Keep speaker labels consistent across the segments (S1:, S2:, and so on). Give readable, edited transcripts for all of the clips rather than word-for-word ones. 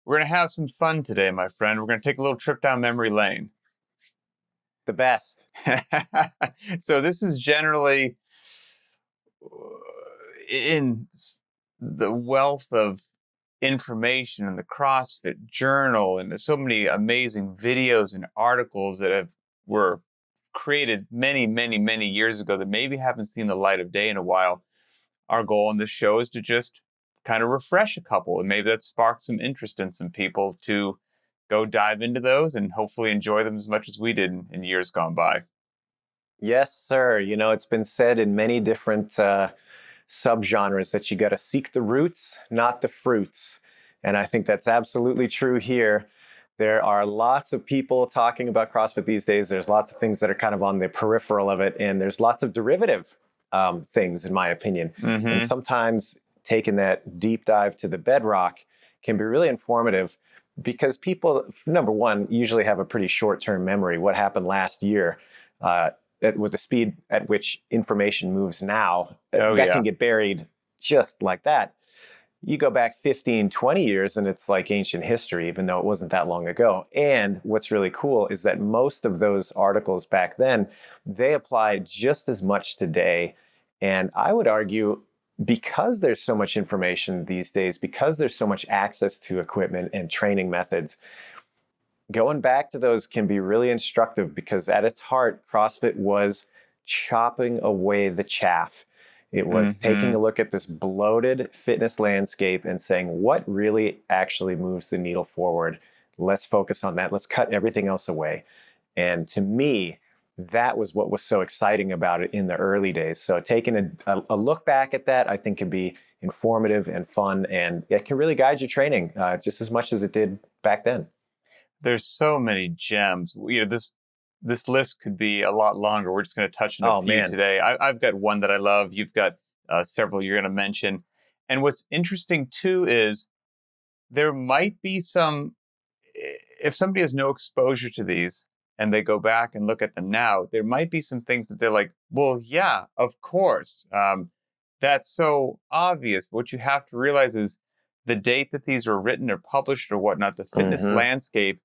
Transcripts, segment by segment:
S1: We're going to have some fun today, my friend. We're going to take a little trip down memory lane.
S2: The best.
S1: So this is generally in the wealth of information in the CrossFit Journal, and there's so many amazing videos and articles that were created many years ago that maybe haven't seen the light of day in a while. Our goal on this show is to just kind of refresh a couple, and maybe that sparks some interest in some people to go dive into those and hopefully enjoy them as much as we did in years gone by.
S2: Yes, sir. You know, it's been said in many different subgenres that you got to seek the roots, not the fruits. And I think that's absolutely true here. There are lots of people talking about CrossFit these days. There's lots of things that are kind of on the peripheral of it, and there's lots of derivative things, in my opinion.
S1: Mm-hmm.
S2: And sometimes taking that deep dive to the bedrock can be really informative because people, number one, usually have a pretty short-term memory. What happened last year, with the speed at which information moves now, can get buried just like that. You go back 15, 20 years and it's like ancient history, even though it wasn't that long ago. And what's really cool is that most of those articles back then, they apply just as much today. And I would argue, because there's so much information these days, because there's so much access to equipment and training methods, going back to those can be really instructive, because at its heart, CrossFit was chopping away the chaff. It was taking a look at this bloated fitness landscape and saying, what really actually moves the needle forward? Let's focus on that. Let's cut everything else away. And to me, that was what was so exciting about it in the early days. So taking a look back at that, I think, can be informative and fun, and it can really guide your training just as much as it did back then.
S1: There's so many gems. You know, this list could be a lot longer. We're just going to touch on a few today. I've got one that I love. You've got several you're going to mention. And what's interesting too is there might be some, if somebody has no exposure to these and they go back and look at them now, there might be some things that they're like, well, yeah, of course. That's so obvious. What you have to realize is the date that these were written or published or whatnot, the fitness landscape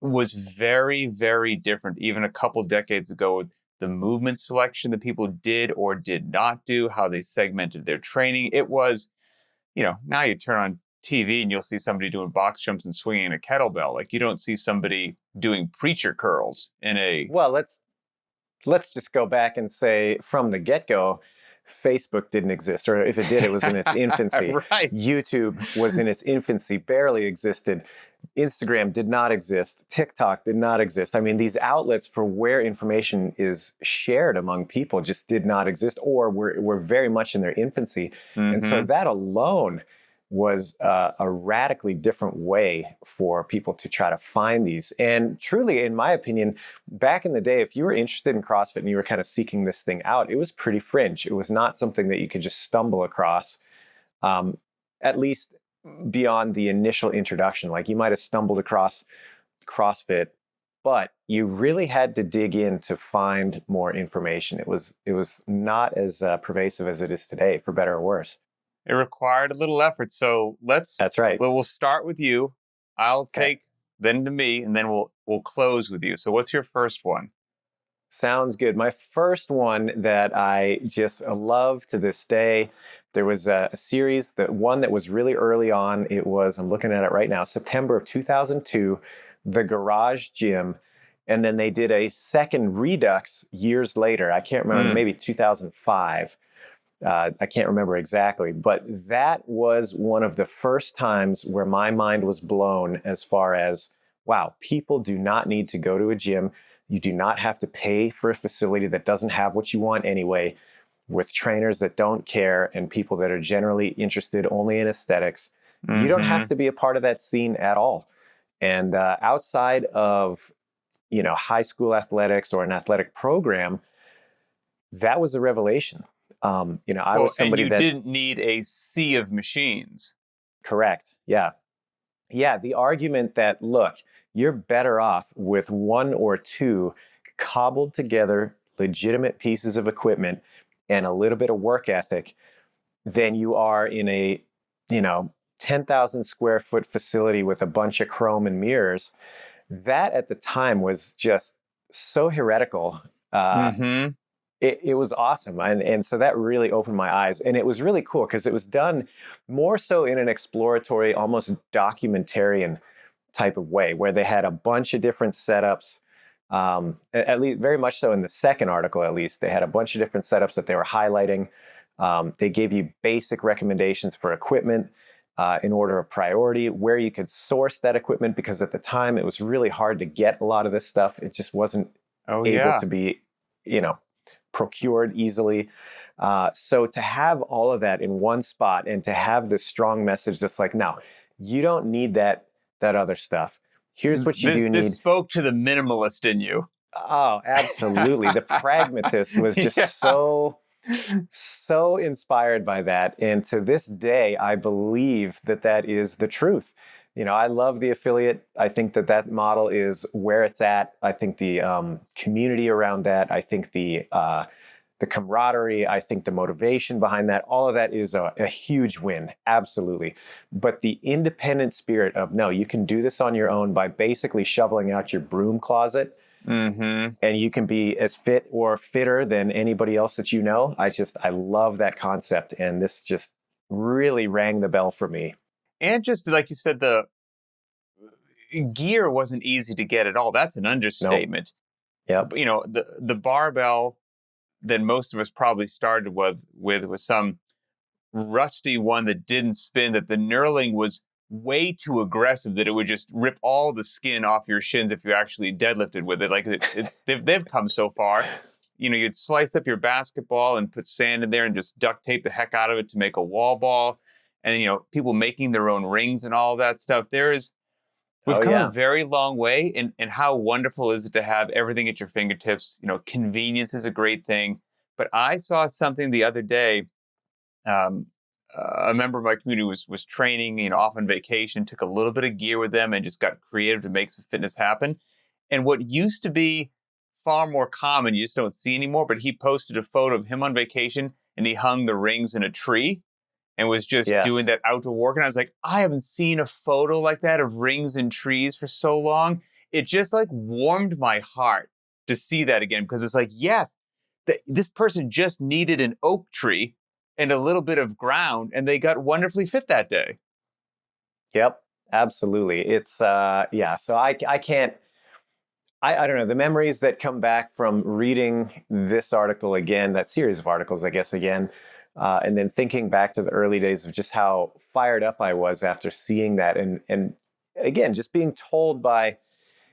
S1: was very different even a couple decades ago, with the movement selection that people did or did not do, how they segmented their training. It was, now you turn on TV and you'll see somebody doing box jumps and swinging a kettlebell. Like, you don't see somebody doing preacher curls in a...
S2: Well, let's just go back and say from the get-go, Facebook didn't exist, or if it did, it was in its infancy.
S1: Right.
S2: YouTube was in its infancy, barely existed. Instagram did not exist. TikTok did not exist. I mean, these outlets for where information is shared among people just did not exist, or were very much in their infancy. And so that alone was a radically different way for people to try to find these. And truly, in my opinion, back in the day, if you were interested in CrossFit and you were kind of seeking this thing out, it was pretty fringe. It was not something that you could just stumble across, at least beyond the initial introduction. Like, you might have stumbled across CrossFit, but you really had to dig in to find more information. It was not as pervasive as it is today, for better or worse.
S1: It required a little effort. So
S2: That's right.
S1: Well, we'll start with you. I'll take then to me, and then we'll close with you. So what's your first one?
S2: Sounds good. My first one that I just love to this day, there was a series, the one that was really early on. It was, I'm looking at it right now, September of 2002, The Garage Gym. And then they did a second redux years later. I can't remember, maybe 2005. I can't remember exactly, but that was one of the first times where my mind was blown as far as, wow, people do not need to go to a gym. You do not have to pay for a facility that doesn't have what you want anyway, with trainers that don't care and people that are generally interested only in aesthetics. You don't have to be a part of that scene at all. And outside of, high school athletics or an athletic program, that was a revelation. I was somebody
S1: and you didn't need a sea of machines.
S2: Correct. Yeah. The argument that, look, you're better off with one or two cobbled together legitimate pieces of equipment and a little bit of work ethic than you are in a, 10 10,000 square foot facility with a bunch of chrome and mirrors. That at the time was just so heretical. It was awesome. And so that really opened my eyes. And it was really cool because it was done more so in an exploratory, almost documentarian type of way, where they had a bunch of different setups. At least very much so in the second article, at least, they had a bunch of different setups that they were highlighting. They gave you basic recommendations for equipment in order of priority, where you could source that equipment, because at the time it was really hard to get a lot of this stuff. It just wasn't able to be, procured easily. So to have all of that in one spot and to have this strong message that's like, no, you don't need that other stuff. Here's what you do need.
S1: This spoke to the minimalist in you.
S2: Oh, absolutely. The pragmatist was just so inspired by that. And to this day, I believe that is the truth. I love the affiliate. I think that model is where it's at. I think the community around that, I think the camaraderie, I think the motivation behind that, all of that is a huge win. Absolutely. But the independent spirit of, no, you can do this on your own by basically shoveling out your broom closet. And you can be as fit or fitter than anybody else that you know. I love that concept. And this just really rang the bell for me.
S1: And just like you said, the gear wasn't easy to get at all. That's an understatement.
S2: Nope.
S1: Yep. The barbell that most of us probably started with was some rusty one that didn't spin, that the knurling was way too aggressive, that it would just rip all the skin off your shins if you actually deadlifted with it. Like they've come so far. You'd slice up your basketball and put sand in there and just duct tape the heck out of it to make a wall ball. And people making their own rings and all that stuff. We've come a very long way, and how wonderful is it to have everything at your fingertips? Convenience is a great thing. But I saw something the other day. A member of my community was training, off on vacation, took a little bit of gear with them and just got creative to make some fitness happen. And what used to be far more common, you just don't see anymore, but he posted a photo of him on vacation and he hung the rings in a tree and was just doing that outdoor work. And I was like, I haven't seen a photo like that of rings and trees for so long. It just warmed my heart to see that again, because it's like, yes, this person just needed an oak tree and a little bit of ground, and they got wonderfully fit that day.
S2: Yep, absolutely. It's, so I can't, I don't know, the memories that come back from reading this article again, that series of articles, I guess, again, and then thinking back to the early days of just how fired up I was after seeing that. And again, just being told by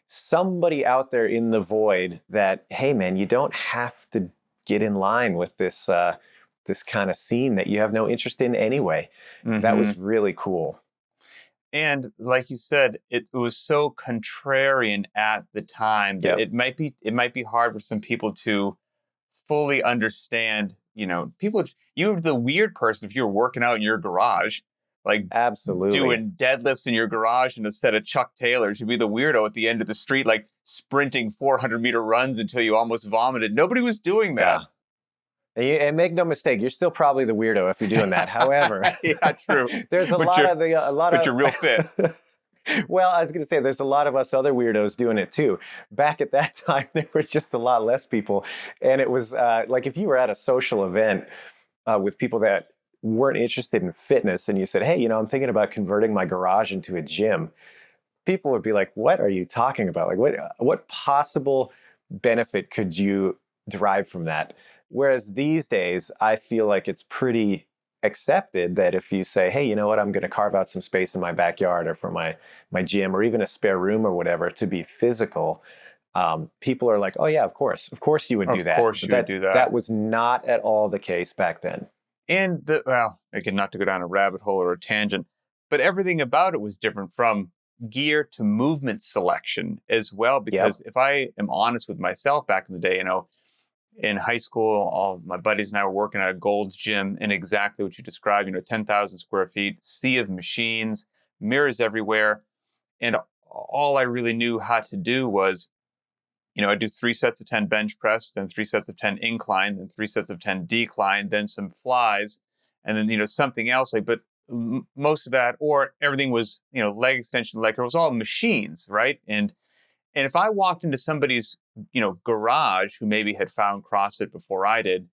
S2: somebody out there in the void that, hey, man, you don't have to get in line with this kind of scene that you have no interest in anyway. That was really cool.
S1: And like you said, it was so contrarian at the time that it might be hard for some people to fully understand. You're the weird person if you were working out in your garage,
S2: absolutely
S1: doing deadlifts in your garage and a set of Chuck Taylors. You'd be the weirdo at the end of the street, sprinting 400-meter runs until you almost vomited. Nobody was doing that.
S2: And make no mistake, you're still probably the weirdo if you're doing that. However,
S1: yeah, true.
S2: There's but
S1: you're real fit.
S2: Well, I was going to say, there's a lot of us other weirdos doing it too. Back at that time, there were just a lot less people, and it was if you were at a social event with people that weren't interested in fitness, and you said, "Hey, I'm thinking about converting my garage into a gym," people would be like, "What are you talking about? What possible benefit could you derive from that?" Whereas these days, I feel like it's pretty accepted that if you say, hey, you know what, I'm going to carve out some space in my backyard or for my gym or even a spare room or whatever to be physical, people are like, oh yeah, of course you would do that. Of course you would do that. That was not at all the case back then.
S1: And again, not to go down a rabbit hole or a tangent, but everything about it was different, from gear to movement selection as well. Because if I am honest with myself, back in the day, in high school, all my buddies and I were working at a Gold's Gym in exactly what you described, 10,000 square feet, sea of machines, mirrors everywhere. And all I really knew how to do was, I'd do 3 sets of 10 bench press, then 3 sets of 10 incline, then 3 sets of 10 decline, then some flies, and then, something else. But most of that, or everything was, leg extension, leg curl, it was all machines, right? And if I walked into somebody's, garage who maybe had found CrossFit before I did,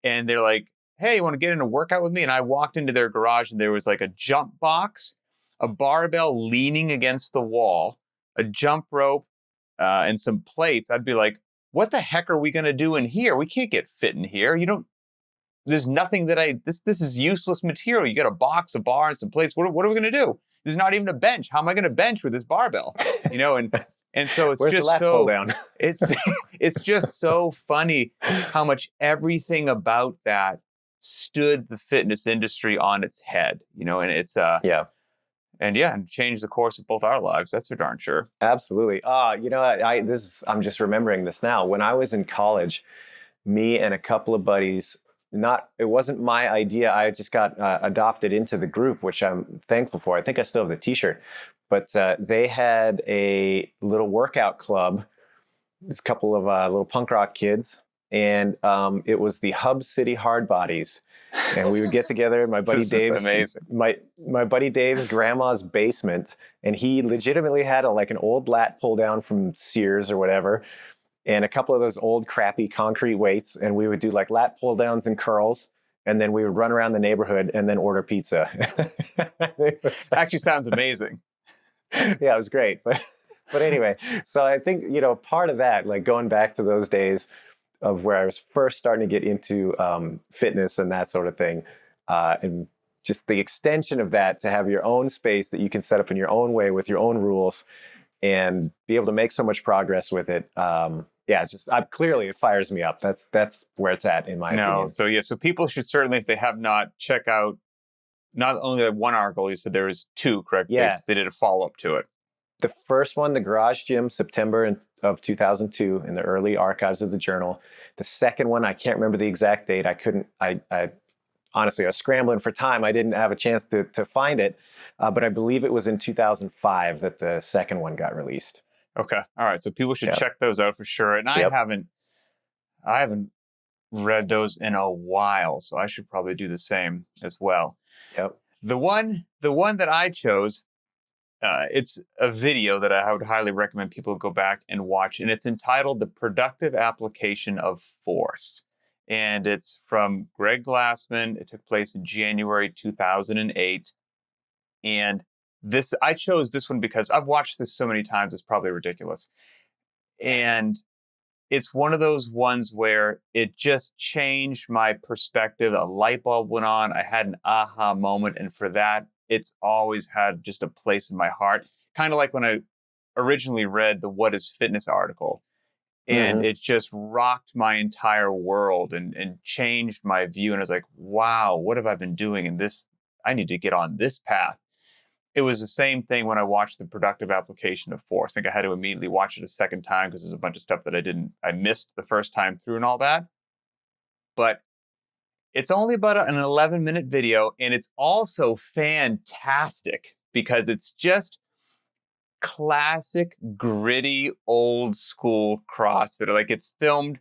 S1: and they're like, hey, you want to get in a workout with me? And I walked into their garage and there was like a jump box, a barbell leaning against the wall, a jump rope, and some plates. I'd be like, what the heck are we going to do in here? We can't get fit in here. There's nothing this is useless material. You got a box, a bar, and some plates. What are we going to do? There's not even a bench. How am I going to bench with this barbell? And so it's
S2: Where's
S1: just
S2: the lat pull down?
S1: it's just so funny how much everything about that stood the fitness industry on its head, and it's and changed the course of both our lives. That's for darn sure.
S2: Absolutely. I'm just remembering this now. When I was in college, me and a couple of buddies, it wasn't my idea. I just got adopted into the group, which I'm thankful for. I think I still have the t-shirt, but they had a little workout club. It's a couple of little punk rock kids, and it was the Hub City Hard Bodies. And we would get together in my buddy Dave's, my buddy Dave's grandma's basement, and he legitimately had an old lat pull down from Sears or whatever, and a couple of those old crappy concrete weights, and we would do like lat pull downs and curls, and then we would run around the neighborhood and then order pizza.
S1: Actually sounds amazing.
S2: Yeah, it was great. But anyway, so I think, part of that, like going back to those days of where I was first starting to get into fitness and that sort of thing, and just the extension of that to have your own space that you can set up in your own way with your own rules and be able to make so much progress with it. Clearly it fires me up. That's where it's at in my opinion.
S1: So people should certainly, if they have not, check out not only that one article. You said there was two, correct?
S2: Yeah.
S1: They did a follow-up to it.
S2: The first one, the Garage Gym, September of 2002, in the early archives of the journal. The second one, I can't remember the exact date. I honestly, I was scrambling for time. I didn't have a chance to find it, but I believe it was in 2005 that the second one got released.
S1: Okay. All right. So people should check those out for sure. And I haven't read those in a while, so I should probably do the same as well.
S2: Yep.
S1: The one that I chose, it's a video that I would highly recommend people go back and watch, and it's entitled "The Productive Application of Force," and it's from Greg Glassman. It took place in January 2008, and I chose this one because I've watched this so many times, it's probably ridiculous. And it's one of those ones where it just changed my perspective. A light bulb went on. I had an aha moment. And for that, it's always had just a place in my heart. Kind of like when I originally read the What is Fitness article. And it just rocked my entire world and changed my view. And I was like, wow, what have I been doing in this? I need to get on this path. It was the same thing when I watched The Productive Application of Force. I think I had to immediately watch it a second time because there's a bunch of stuff that I missed the first time through and all that. But it's only about an 11-minute video, and it's also fantastic because it's just classic, gritty, old school CrossFit. Like, it's filmed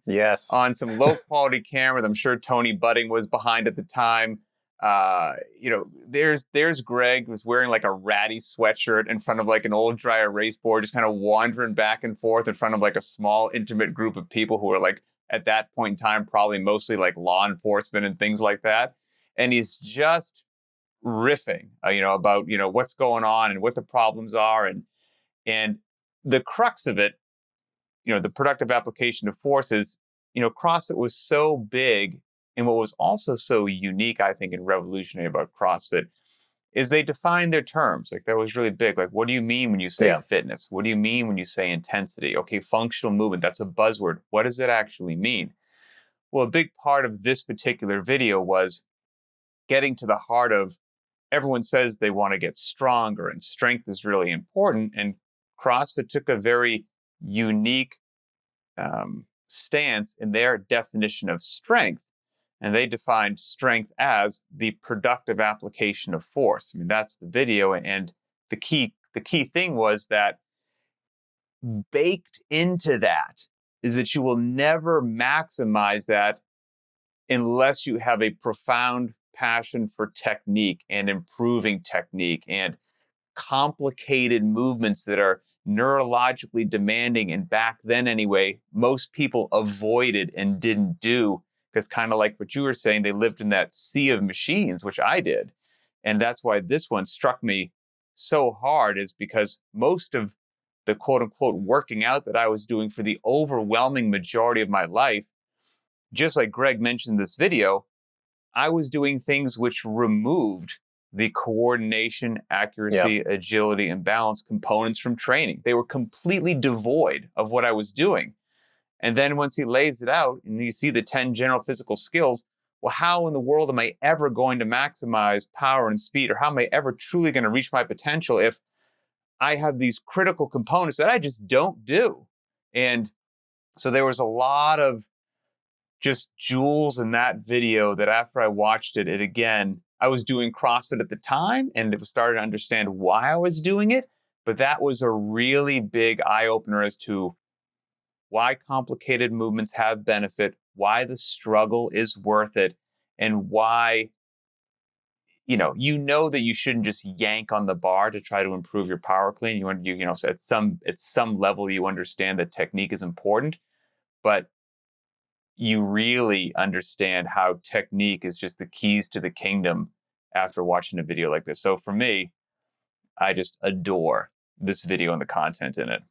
S1: on some low quality cameras. I'm sure Tony Budding was behind at the time. There's Greg, who's wearing like a ratty sweatshirt in front of like an old dry erase board, just kind of wandering back and forth in front of like a small, intimate group of people who are like, at that point in time, probably mostly like law enforcement and things like that. And he's just riffing, about, what's going on and what the problems are. And the crux of it, the productive application of force is, CrossFit was so big. And what was also so unique, I think, and revolutionary about CrossFit is they defined their terms. Like, that was really big. Like, what do you mean when you say fitness? What do you mean when you say intensity? Okay, functional movement, that's a buzzword. What does it actually mean? Well, a big part of this particular video was getting to the heart of, everyone says they want to get stronger and strength is really important. And CrossFit took a very unique stance in their definition of strength. And they defined strength as the productive application of force. I mean, that's the video. And the key thing was that baked into that is that you will never maximize that unless you have a profound passion for technique and improving technique and complicated movements that are neurologically demanding. And back then, anyway, most people avoided and didn't do because, kind of like what you were saying, they lived in that sea of machines, which I did. And that's why this one struck me so hard, is because most of the quote unquote working out that I was doing for the overwhelming majority of my life, just like Greg mentioned in this video, I was doing things which removed the coordination, accuracy, agility, and balance components from training. They were completely devoid of what I was doing. And then once he lays it out and you see the 10 general physical skills, well, how in the world am I ever going to maximize power and speed? Or how am I ever truly going to reach my potential if I have these critical components that I just don't do? And so there was a lot of just jewels in that video that after I watched it again, I was doing CrossFit at the time and it started to understand why I was doing it. But that was a really big eye-opener as to why complicated movements have benefit, why the struggle is worth it, and why, you know that you shouldn't just yank on the bar to try to improve your power clean. So at some level you understand that technique is important, but you really understand how technique is just the keys to the kingdom after watching a video like this. So for me, I just adore this video and the content in it.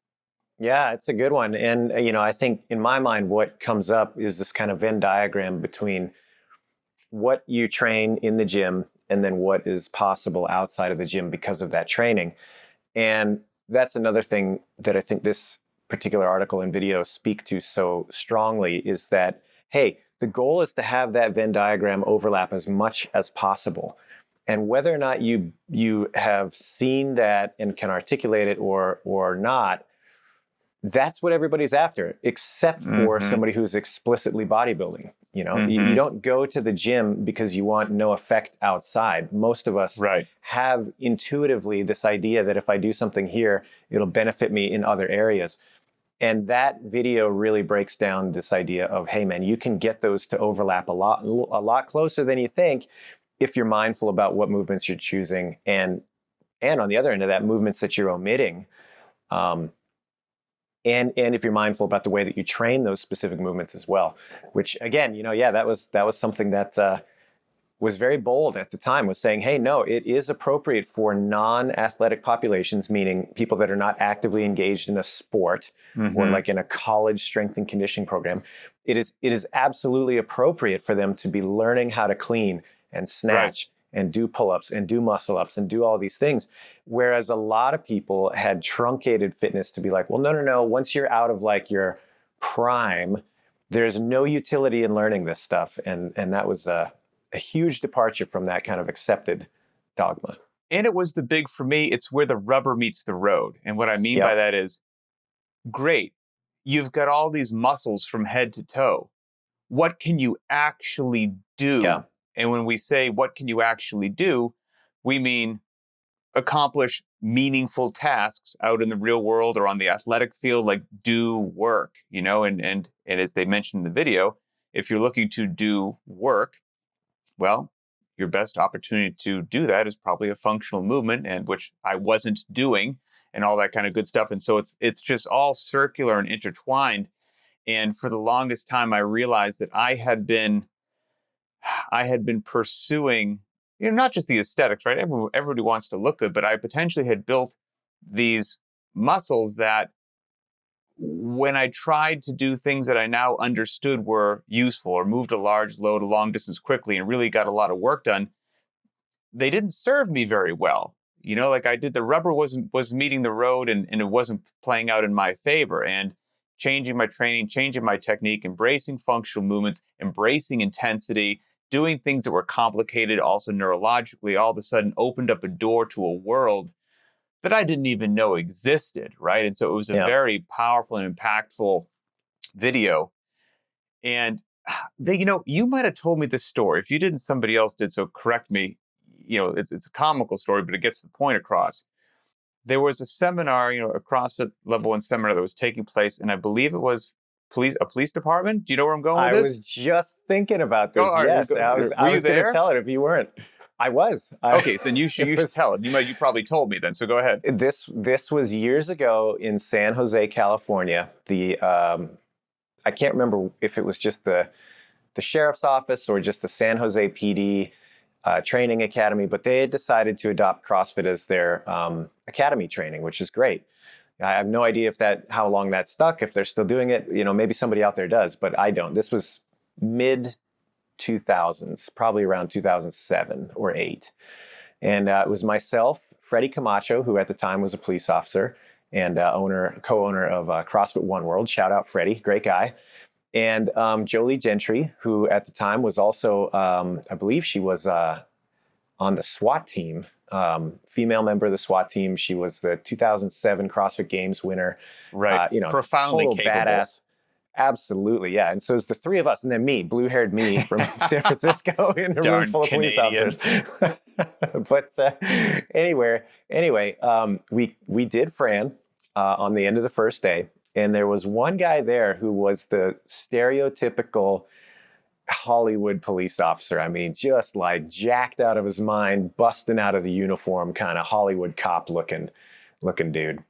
S2: Yeah, it's a good one. And, I think in my mind, what comes up is this kind of Venn diagram between what you train in the gym and then what is possible outside of the gym because of that training. And that's another thing that I think this particular article and video speak to so strongly, is that, hey, the goal is to have that Venn diagram overlap as much as possible. And whether or not you have seen that and can articulate it or not, that's what everybody's after, except for somebody who's explicitly bodybuilding. You don't go to the gym because you want no effect outside. Most of us have intuitively this idea that if I do something here, it'll benefit me in other areas. And that video really breaks down this idea of, hey man, you can get those to overlap a lot closer than you think if you're mindful about what movements you're choosing, and on the other end of that, movements that you're omitting. And if you're mindful about the way that you train those specific movements as well, which again, that was something that was very bold at the time, was saying, hey, no, it is appropriate for non-athletic populations, meaning people that are not actively engaged in a sport or like in a college strength and conditioning program. It is absolutely appropriate for them to be learning how to clean and snatch and do pull-ups and do muscle-ups and do all these things. Whereas a lot of people had truncated fitness to be like, well, no. Once you're out of like your prime, there's no utility in learning this stuff. And that was a huge departure from that kind of accepted dogma.
S1: And it was for me, it's where the rubber meets the road. And what I mean by that is, great, you've got all these muscles from head to toe. What can you actually do?
S2: Yeah.
S1: And when we say, what can you actually do? We mean accomplish meaningful tasks out in the real world or on the athletic field, like do work, and as they mentioned in the video, if you're looking to do work, well, your best opportunity to do that is probably a functional movement, and which I wasn't doing, and all that kind of good stuff. And so it's just all circular and intertwined. And for the longest time, I realized that I had been pursuing, not just the aesthetics, right? Everybody wants to look good, but I potentially had built these muscles that when I tried to do things that I now understood were useful, or moved a large load a long distance quickly and really got a lot of work done, they didn't serve me very well. Like I did, the rubber was meeting the road and it wasn't playing out in my favor. And changing my training, changing my technique, embracing functional movements, embracing intensity, doing things that were complicated, also neurologically, all of a sudden opened up a door to a world that I didn't even know existed, right? And so it was a very powerful and impactful video. And you might have told me this story. If you didn't, somebody else did, so correct me. It's a comical story, but it gets the point across. There was a seminar, a CrossFit level 1 seminar that was taking place, and I believe it was police department? Do you know where I'm going with
S2: I
S1: this?
S2: was just thinking about this. Yes, I was
S1: Were you
S2: going to
S1: there?
S2: tell it if you weren't. I was.
S1: Okay, then you should tell it. You probably told me then, so go ahead.
S2: This was years ago in San Jose, California. I can't remember if it was just the sheriff's office or just the San Jose PD training academy, but they had decided to adopt CrossFit as their academy training, which is great. I have no idea how long that stuck, if they're still doing it. Maybe somebody out there does, but I don't. This was mid 2000s, probably around 2007 or 8. And it was myself, Freddie Camacho, who at the time was a police officer and co-owner of CrossFit One World. Shout out Freddie, great guy. And Jolie Gentry, who at the time was also, I believe she was on the SWAT team, female member of the SWAT team. She was the 2007 CrossFit Games winner.
S1: Right, profoundly
S2: total
S1: capable.
S2: Badass. Absolutely, yeah. And so it's the three of us, and then me, blue-haired me from San Francisco in a room full of police officers. But anyway, we did Fran on the end of the first day, and there was one guy there who was the stereotypical Hollywood police officer. I mean, just like jacked out of his mind, busting out of the uniform, kind of Hollywood cop looking dude.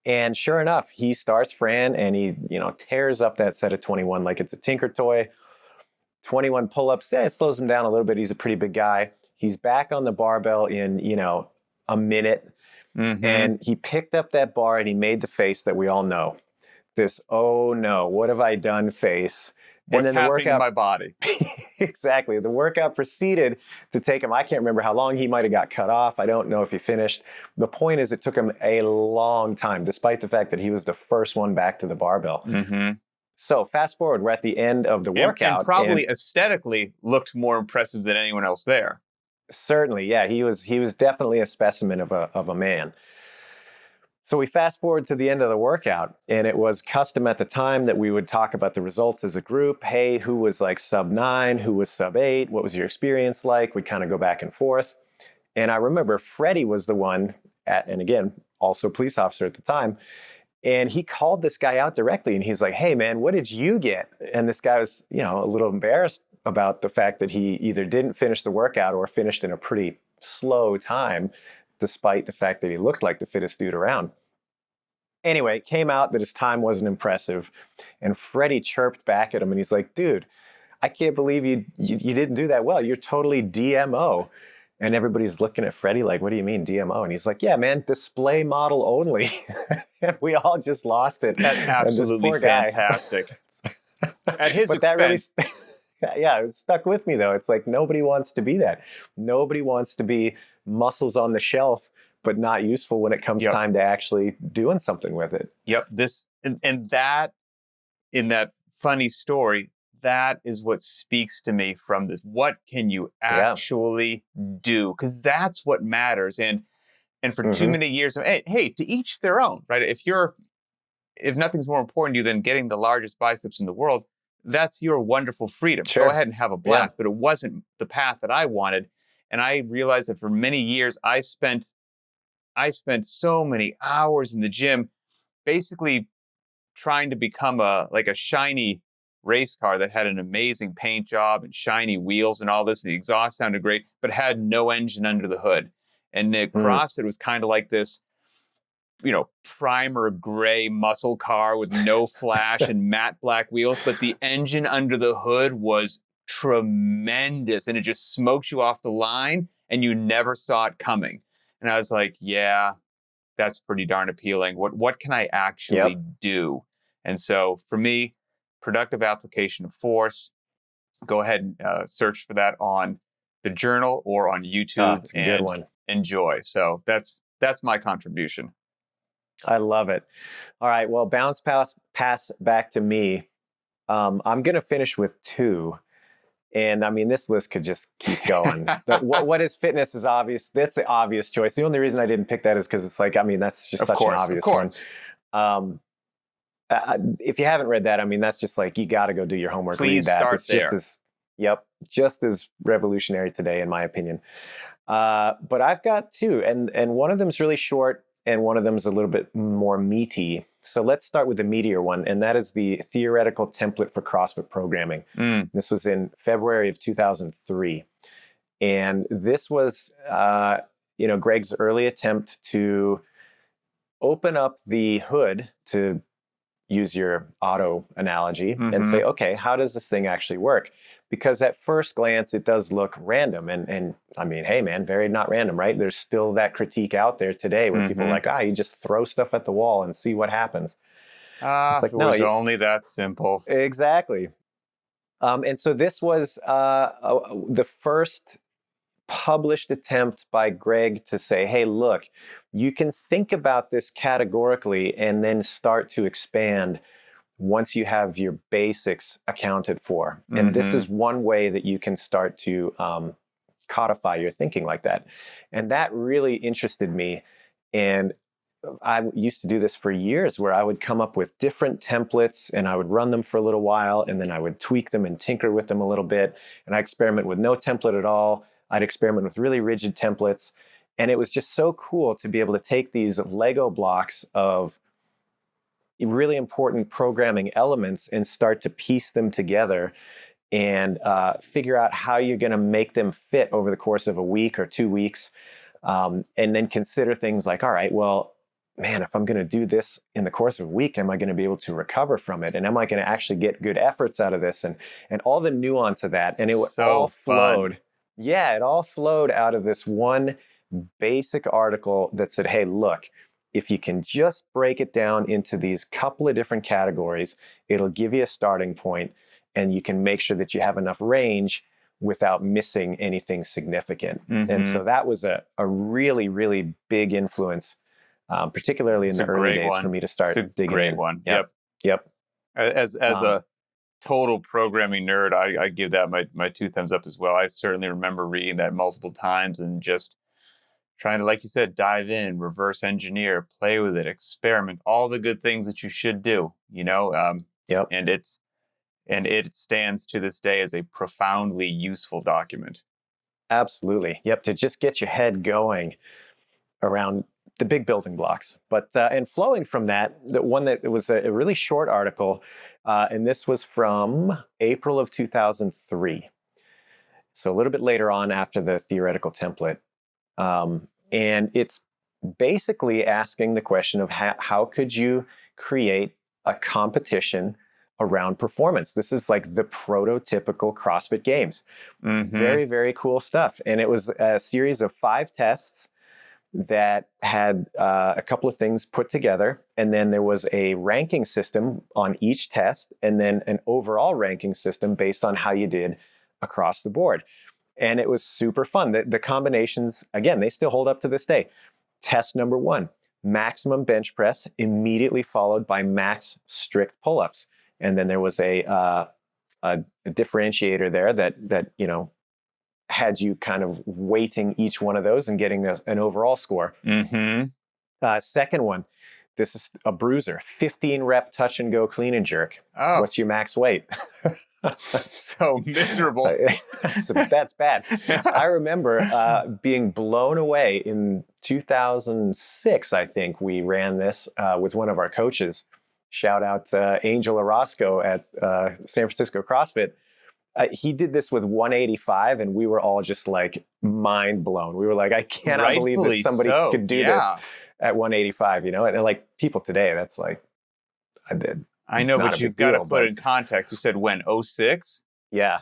S2: And sure enough, he starts Fran and he, tears up that set of 21 like it's a Tinker toy. 21 pull-ups. It slows him down a little bit. He's a pretty big guy. He's back on the barbell in, a minute. Mm-hmm. And he picked up that bar and he made the face that we all know. This, oh no, what have I done face?
S1: What's
S2: and then
S1: happening in my body?
S2: Exactly. The workout proceeded to take him. I can't remember how long. He might have got cut off. I don't know if he finished. The point is, it took him a long time, despite the fact that he was the first one back to the barbell.
S1: Mm-hmm.
S2: So fast forward, we're at the end of the workout.
S1: And probably aesthetically looked more impressive than anyone else there.
S2: Certainly, yeah. He was definitely a specimen of a man. So we fast forward to the end of the workout, and it was custom at the time that we would talk about the results as a group. Hey, who was like sub 9? Who was sub 8? What was your experience like? We'd kind of go back and forth. And I remember Freddie was the one, and again, also police officer at the time, and he called this guy out directly, and he's like, hey man, what did you get? And this guy was, a little embarrassed about the fact that he either didn't finish the workout or finished in a pretty slow time, despite the fact that he looked like the fittest dude around. Anyway, it came out that his time wasn't impressive, and Freddie chirped back at him, and he's like, dude, I can't believe you didn't do that well. You're totally DMO. And everybody's looking at Freddie like, what do you mean DMO? And he's like, yeah, man, display model only. And we all just lost it.
S1: That's absolutely fantastic. At his expense.
S2: That really, yeah, it stuck with me though. It's like, nobody wants to be that. Nobody wants to be muscles on the shelf, but not useful when it comes time to actually doing something with it.
S1: Yep. And that, in that funny story, that is what speaks to me from this. What can you actually do? Because that's what matters. And for too many years, hey, to each their own, right? If nothing's more important to you than getting the largest biceps in the world, that's your wonderful freedom.
S2: Sure.
S1: Go ahead and have a blast. But it wasn't the path that I wanted. And I realized that for many years, I spent so many hours in the gym, basically trying to become a shiny race car that had an amazing paint job and shiny wheels and all this. The exhaust sounded great, but had no engine under the hood. And the CrossFit was kind of like this, primer gray muscle car with no flash and matte black wheels, but the engine under the hood was tremendous, and it just smoked you off the line and you never saw it coming. And I was like, yeah, that's pretty darn appealing. What can I actually do? And so for me, productive application of force, go ahead and search for that on the journal or on YouTube.
S2: It's a good one.
S1: Enjoy. So that's my contribution.
S2: I love it. All right. Well, bounce pass back to me. I'm going to finish with 2. And I mean, this list could just keep going. What is fitness is obvious. That's the obvious choice. The only reason I didn't pick that is because it's like, I mean, that's just such an obvious one. If you haven't read that, I mean, that's just like, you got to go do your homework.
S1: Please
S2: read that.
S1: start
S2: It's
S1: there.
S2: just as revolutionary today, in my opinion. But I've got 2, and one of them is really short, and one of them is a little bit more meaty. So let's start with the meatier one, and that is the theoretical template for CrossFit programming. This was in February of 2003. And this was, Greg's early attempt to open up the hood, to use your auto analogy, and say, okay, how does this thing actually work? Because at first glance, it does look random. And I mean, hey, man, very not random, right? There's still that critique out there today where people are like, you just throw stuff at the wall and see what happens.
S1: It's like, no, it was only that simple.
S2: Exactly. And so this was the first published attempt by Greg to say, hey, look, you can think about this categorically and then start to expand once you have your basics accounted for. And this is one way that you can start to codify your thinking like that. And that really interested me. And I used to do this for years, where I would come up with different templates and I would run them for a little while, and then I would tweak them and tinker with them a little bit. And I experiment with no template at all. I'd experiment with really rigid templates. And it was just so cool to be able to take these Lego blocks of really important programming elements and start to piece them together and figure out how you're going to make them fit over the course of a week or 2 weeks. And then consider things like, all right, well, man, if I'm going to do this in the course of a week, am I going to be able to recover from it? And am I going to actually get good efforts out of this? And all the nuance of that. And it all flowed. Yeah, it all flowed out of this one basic article that said, hey, look, if you can just break it down into these couple of different categories, it'll give you a starting point, and you can make sure that you have enough range without missing anything significant. And so that was a really, really big influence, particularly in the early days for me to start digging in. It's a
S1: great one.
S2: Yep.
S1: As a total programming nerd, I give that my 2 thumbs up as well. I certainly remember reading that multiple times and just trying to, like you said, dive in, reverse engineer, play with it, experiment, all the good things that you should do, and it stands to this day as a profoundly useful document.
S2: Absolutely. Yep. To just get your head going around the big building blocks. But, and flowing from that, the one that it was a really short article, and this was from April of 2003. So a little bit later on after the theoretical template. And it's basically asking the question of how could you create a competition around performance? This is like the prototypical CrossFit Games. Very, very cool stuff. And it was a series of 5 tests that had a couple of things put together. And then there was a ranking system on each test, and then an overall ranking system based on how you did across the board. And it was super fun. The combinations, again, they still hold up to this day. Test number 1, maximum bench press, immediately followed by max strict pull-ups. And then there was a differentiator there that had you kind of weighting each one of those and getting an overall score. Second one, this is a bruiser, 15 rep touch and go clean and jerk. What's your max weight?
S1: So miserable.
S2: That's bad. I remember being blown away in 2006. I think we ran this with one of our coaches. Shout out Angel Orozco at San Francisco CrossFit. He did this with 185, and we were all just like mind blown. We were like, I cannot believe that somebody could do this at 185, And like people today, that's like,
S1: I know, but you've got to put it in context. You said when? 06?
S2: Yeah.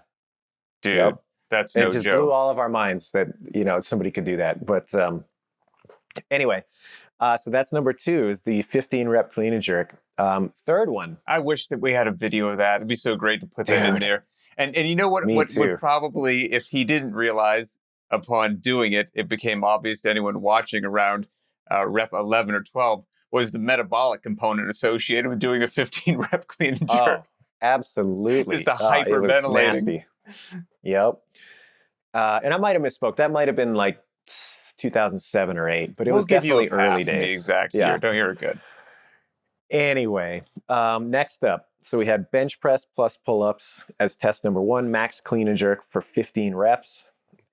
S1: Dude, that's no joke. It just
S2: blew all of our minds that, somebody could do that. But anyway, so that's number 2 is the 15 rep clean and jerk. Third one.
S1: I wish that we had a video of that. It'd be so great to put that in there. And you know what would probably, if he didn't realize upon doing it, it became obvious to anyone watching around rep 11 or 12, was the metabolic component associated with doing a 15 rep clean and jerk.
S2: Oh, absolutely.
S1: Just a hyperventilating.
S2: Yep. And I might have misspoke. That might have been like 2007 or 8, but it was definitely early days.
S1: The exact year. Don't hear it good.
S2: Anyway, next up. So we had bench press plus pull-ups as test number 1, max clean and jerk for 15 reps.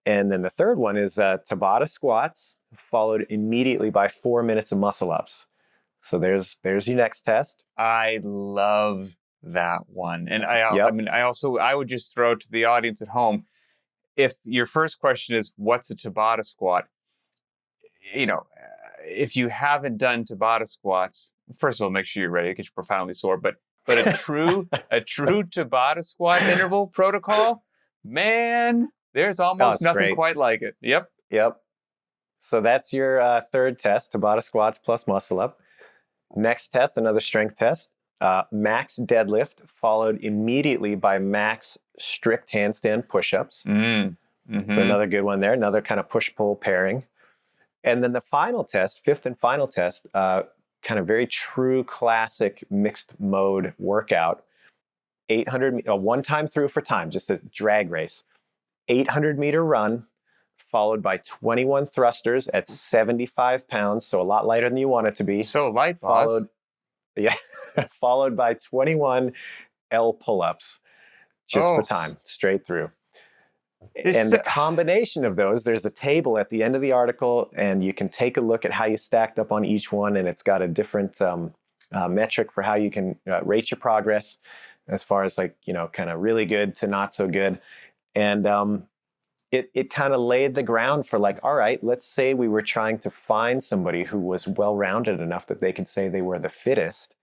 S2: And then the third one is Tabata squats, followed immediately by 4 minutes of muscle ups. So there's your next test.
S1: I love that one. And
S2: Yep.
S1: I would just throw to the audience at home, if your first question is, what's a Tabata squat? If you haven't done Tabata squats, first of all, make sure you're ready because you're profoundly sore. But a true Tabata squat interval protocol, man, there's almost nothing
S2: great.
S1: quite like it. Yep.
S2: So that's your third test, Tabata squats plus muscle up. Next test, another strength test, max deadlift, followed immediately by max strict handstand push-ups. So another good one there, another kind of push-pull pairing. And then the final test, fifth and final test, kind of very true classic mixed mode workout, 800, one time through for time, just a drag race, 800-meter run, followed by 21 thrusters at 75 pounds, so a lot lighter than you want it to be.
S1: So light, followed
S2: by 21 L pull-ups, just for time, straight through. And the combination of those, there's a table at the end of the article, and you can take a look at how you stacked up on each one, and it's got a different metric for how you can rate your progress as far as kind of really good to not so good. And it kind of laid the ground for all right, let's say we were trying to find somebody who was well-rounded enough that they could say they were the fittest,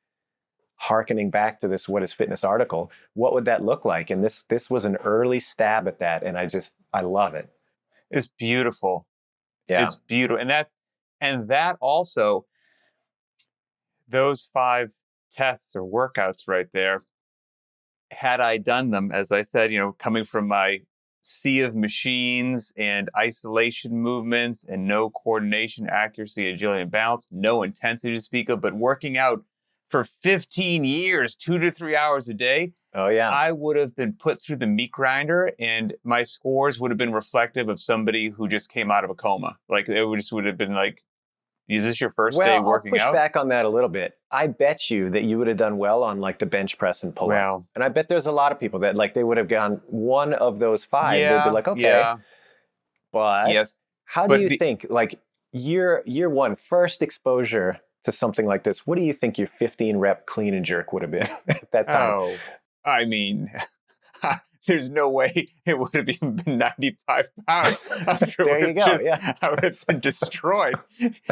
S2: hearkening back to this What is Fitness article. What would that look like? And this was an early stab at that, and I love it.
S1: It's beautiful.
S2: Yeah.
S1: It's beautiful. And that also, those 5 tests or workouts right there, had I done them, as I said, coming from my sea of machines and isolation movements and no coordination, accuracy, agility, and balance, no intensity to speak of, but working out for 15 years, 2 to 3 hours a day.
S2: Oh, yeah.
S1: I would have been put through the meat grinder, and my scores would have been reflective of somebody who just came out of a coma. Would have been like, is this your first day working out?
S2: I'll push back on that a little bit. I bet you that you would have done well on the bench press and pull-up.
S1: Well,
S2: and I bet there's a lot of people that they would have gone one of those 5. They'd be like, okay.
S1: Yeah.
S2: But
S1: yes.
S2: How do you think, year one, first exposure to something like this, what do you think your 15 rep clean and jerk would have been at that time?
S1: Oh, I mean, there's no way it would have even been 95 pounds.
S2: There you go.
S1: I would have been destroyed.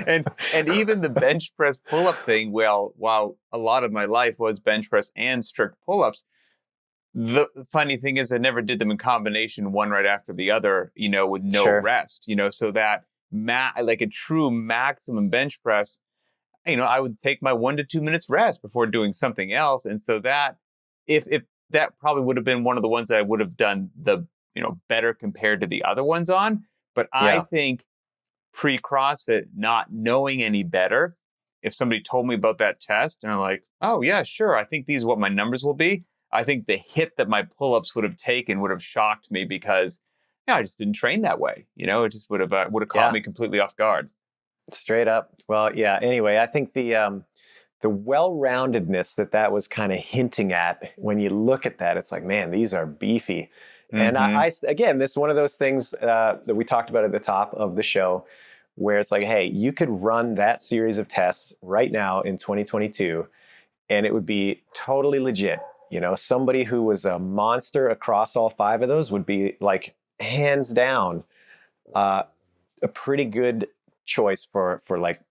S1: And even the bench press pull-up thing, while a lot of my life was bench press and strict pull-ups, the funny thing is I never did them in combination, one right after the other, with no rest, so that a true maximum bench press, I would take my 1 to 2 minutes rest before doing something else. And so that, if that probably would have been one of the ones that I would have done the, better compared to the other ones on. But I think pre-CrossFit, not knowing any better, if somebody told me about that test and I'm like, oh yeah, sure, I think these are what my numbers will be, I think the hit that my pull-ups would have taken would have shocked me because I just didn't train that way. It just would have caught me completely off guard.
S2: Straight up. Well, yeah. Anyway, I think the well-roundedness that was kind of hinting at, when you look at that, it's like, man, these are beefy. And again, this is one of those things that we talked about at the top of the show, where it's like, hey, you could run that series of tests right now in 2022, and it would be totally legit. Somebody who was a monster across all 5 of those would be hands down a pretty good choice for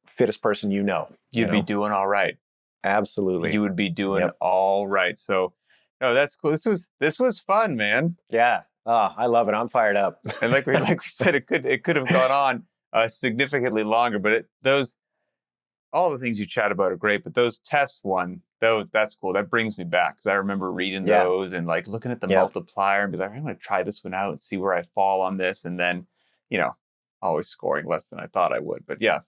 S2: fittest person. You'd
S1: be doing all right.
S2: Absolutely.
S1: You would be doing all right. So no, that's cool. This was fun, man.
S2: Yeah. Oh, I love it. I'm fired up.
S1: And like we said, it could have gone on significantly longer, but all the things you chat about are great, but those tests that's cool. That brings me back, because I remember reading those and looking at the multiplier and be like, I'm going to try this one out and see where I fall on this. And then, always scoring less than I thought I would. But yeah,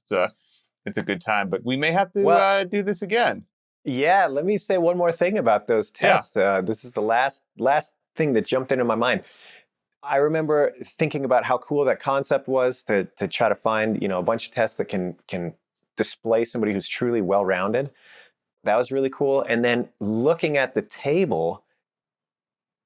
S1: it's a good time. But we may have to do this again.
S2: Yeah, let me say one more thing about those tests. This is the last thing that jumped into my mind. I remember thinking about how cool that concept was to try to find a bunch of tests that can display somebody who's truly well-rounded. That was really cool. And then looking at the table,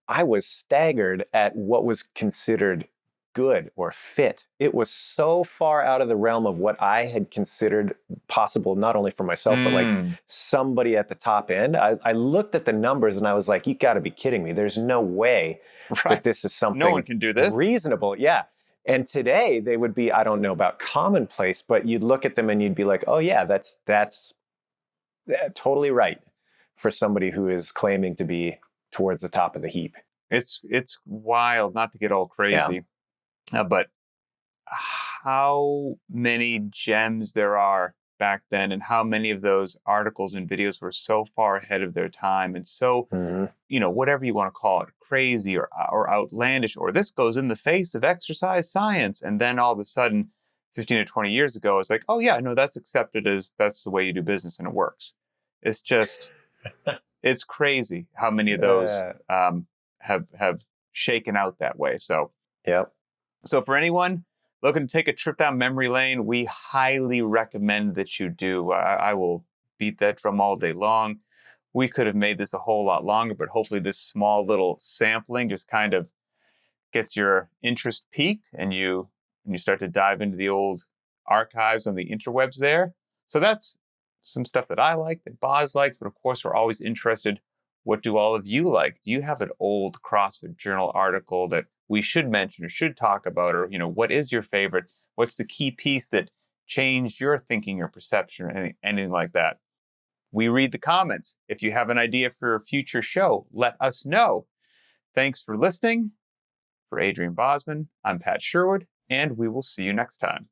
S2: I was staggered at what was considered good or fit. It was so far out of the realm of what I had considered possible, not only for myself, but like somebody at the top end. I looked at the numbers and I was like, you got to be kidding me. There's no way that this is something
S1: no one can do this.
S2: Reasonable. Yeah. And today they would be, I don't know about commonplace, but you'd look at them and you'd be like, oh yeah, that's totally right for somebody who is claiming to be towards the top of the heap.
S1: It's wild, not to get all crazy, but how many gems there are back then, and how many of those articles and videos were so far ahead of their time, and so, whatever you want to call it, crazy or outlandish, or this goes in the face of exercise science. And then all of a sudden, 15 to 20 years ago, it's like, oh yeah, no, that's accepted as that's the way you do business and it works. It's just, it's crazy how many of those have shaken out that way. So, So for anyone looking to take a trip down memory lane, we highly recommend that you do. I will beat that drum all day long. We could have made this a whole lot longer, but hopefully this small little sampling just kind of gets your interest piqued, and you start to dive into the old archives on the interwebs there. So that's some stuff that I like, that Boz likes, but of course we're always interested. What do all of you like? Do you have an old CrossFit Journal article that we should mention or should talk about? Or, what is your favorite? What's the key piece that changed your thinking or perception or anything like that? We read the comments. If you have an idea for a future show, let us know. Thanks for listening. For Adrian Bosman, I'm Pat Sherwood, and we will see you next time.